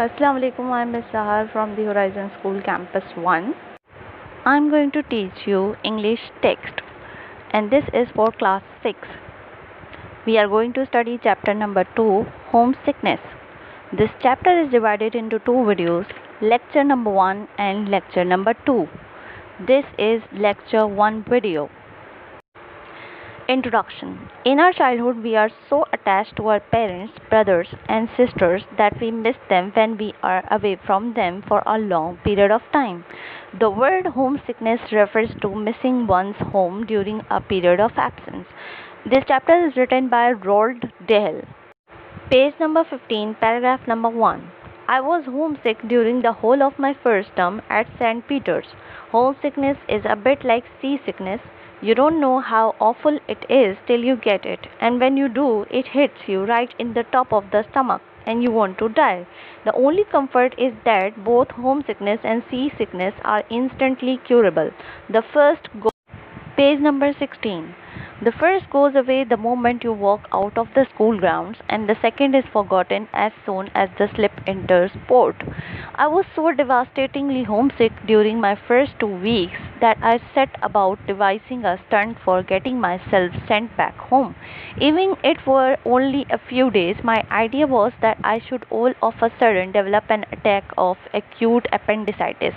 Assalamu alaikum. I am Ms. Sahar from the Horizon School Campus 1. I am going to teach you English text, and this is for class 6. We are going to study chapter number 2, Homesickness. This chapter is divided into two videos, lecture number 1 and lecture number 2. This is lecture 1 video. Introduction. In our childhood, we are so attached to our parents, brothers, and sisters that we miss them when we are away from them for a long period of time. The word homesickness refers to missing one's home during a period of absence. This chapter is written by Roald Dahl. Page number 15, paragraph number 1. I was homesick during the whole of my first term at St. Peter's. Homesickness is a bit like seasickness. You don't know how awful it is till you get it, and when you do, it hits you right in the top of the stomach and you want to die. The only comfort is that both homesickness and seasickness are instantly curable. The first Page number 16. The first goes away the moment you walk out of the school grounds, and the second is forgotten as soon as the slip enters port. I was so devastatingly homesick during my first 2 weeks that I set about devising a stunt for getting myself sent back home. Even if it were only a few days, my idea was that I should all of a sudden develop an attack of acute appendicitis.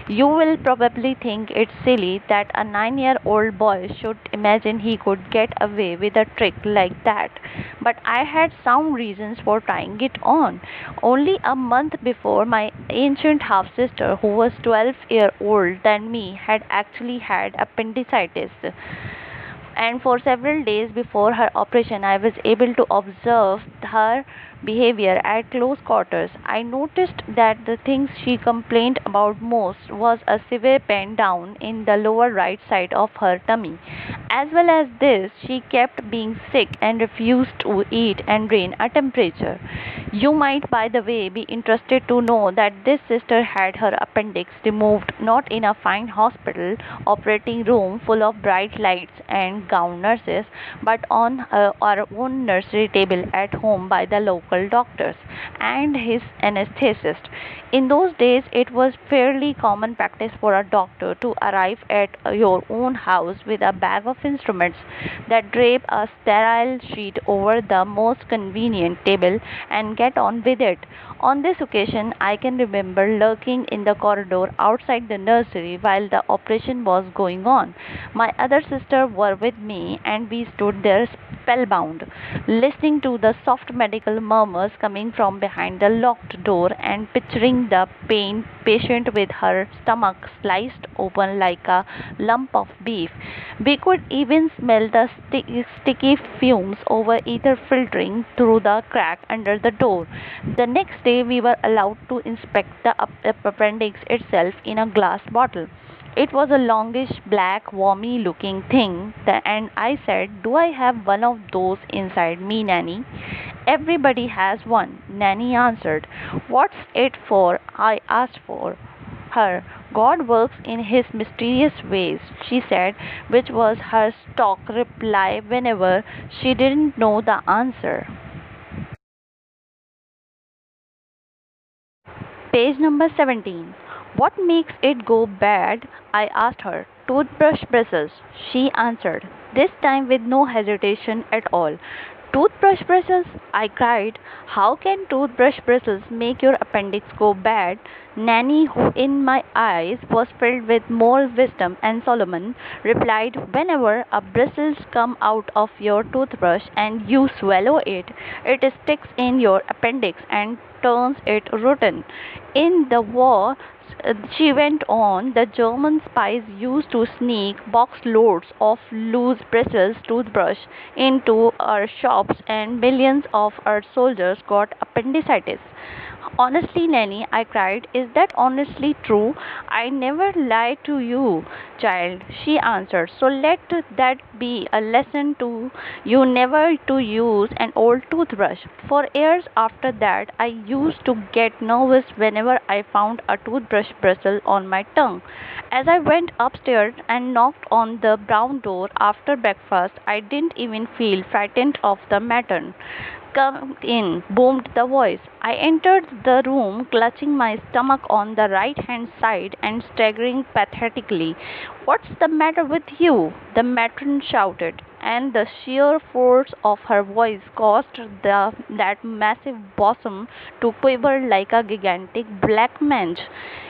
You will probably think it's silly that a 9-year-old boy should imagine he could get away with a trick like that, but I had sound reasons for trying it on. Only a month before, my ancient half-sister, who was 12 years older than me, had actually had appendicitis, and for several days before her operation I was able to observe her behavior at close quarters. I noticed that the things she complained about most was a severe pain down in the lower right side of her tummy. As well as this, she kept being sick and refused to eat and drain a temperature. You might, by the way, be interested to know that this sister had her appendix removed not in a fine hospital operating room full of bright lights and gowned nurses, but on our own nursery table at home by the local doctors and his anesthetist. In those days, it was fairly common practice for a doctor to arrive at your own house with a bag of instruments that drape a sterile sheet over the most convenient table and get on with it. On this occasion, I can remember lurking in the corridor outside the nursery while the operation was going on. My other sister were with me, and we stood there spellbound, listening to the soft medical murmurs coming from behind the locked door and picturing the patient with her stomach sliced open like a lump of beef. We could even smell the sticky fumes over ether filtering through the crack under the door. The next day, we were allowed to inspect the appendix itself in a glass bottle. It was a longish, black, wormy looking thing, and I said, "Do I have one of those inside me, Nanny?" "Everybody has one," Nanny answered. "What's it for?" I asked for her. "God works in his mysterious ways," she said, which was her stock reply whenever she didn't know the answer. Page number 17. "What makes it go bad?" I asked her. "Toothbrush bristles," she answered, this time with no hesitation at all. "Toothbrush bristles?" I cried. "How can toothbrush bristles make your appendix go bad?" Nanny, who in my eyes was filled with more wisdom and Solomon, replied, "Whenever a bristles come out of your toothbrush and you swallow it, it sticks in your appendix and turns it rotten. In the war," she went on, "the German spies used to sneak box loads of loose bristles toothbrush into our shops, and millions of our soldiers got appendicitis." "Honestly, Nanny," I cried, "is that honestly true?" "I never lied to you, child," she answered, "so let that be a lesson to you never to use an old toothbrush." For years after that, I used to get nervous whenever I found a toothbrush bristle on my tongue. As I went upstairs and knocked on the brown door after breakfast, I didn't even feel frightened of the matron Come in, boomed the voice. I entered the room, clutching my stomach on the right-hand side and staggering pathetically. What's the matter with you? The matron shouted, and the sheer force of her voice caused that massive bosom to quiver like a gigantic black mange.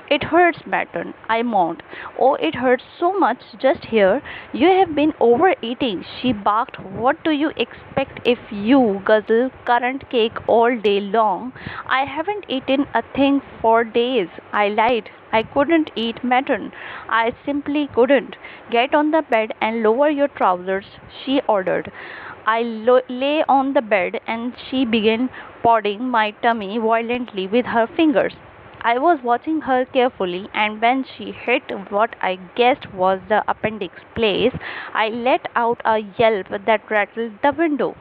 It hurts, matron, I moaned. Oh, it hurts so much just here. You have been overeating, she barked. What do you expect if you guzzle currant cake all day long? I haven't eaten a thing for days, I lied. I couldn't eat, matron. I simply couldn't. Get on the bed and lower your trousers, she ordered. I lay on the bed and she began prodding my tummy violently with her fingers. I was watching her carefully, and when she hit what I guessed was the appendix place, I let out a yelp that rattled the window.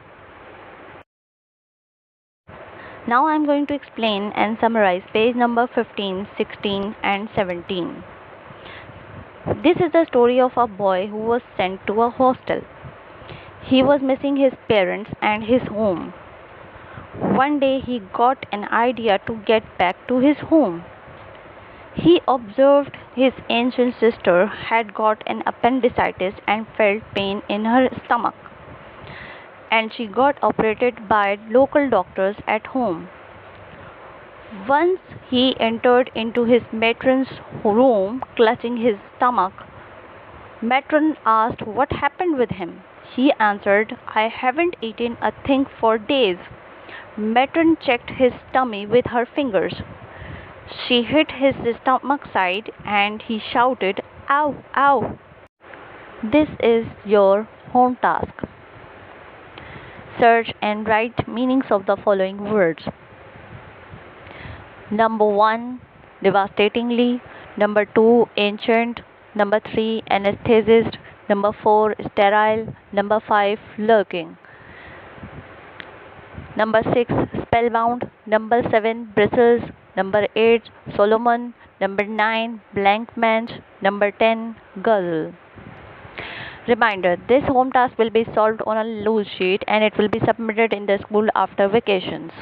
Now I am going to explain and summarize page number 15, 16, and 17. This is the story of a boy who was sent to a hostel. He was missing his parents and his home. One day he got an idea to get back to his home. He observed his ancient sister had got an appendicitis and felt pain in her stomach, and she got operated by local doctors at home. Once he entered into his matron's room, clutching his stomach. Matron asked what happened with him. He answered, I haven't eaten a thing for days. Matron checked his tummy with her fingers. She hit his stomach side and he shouted, Ow, ow. This is your home task. Search and write meanings of the following words. Number 1, devastatingly. Number 2, ancient. Number 3, anesthetist. Number 4, sterile. Number 5, lurking. Number 6, spellbound. Number 7, bristles. Number 8, Solomon. Number 9, blank mange. Number 10, guzzle. Reminder, this home task will be solved on a loose sheet and it will be submitted in the school after vacations.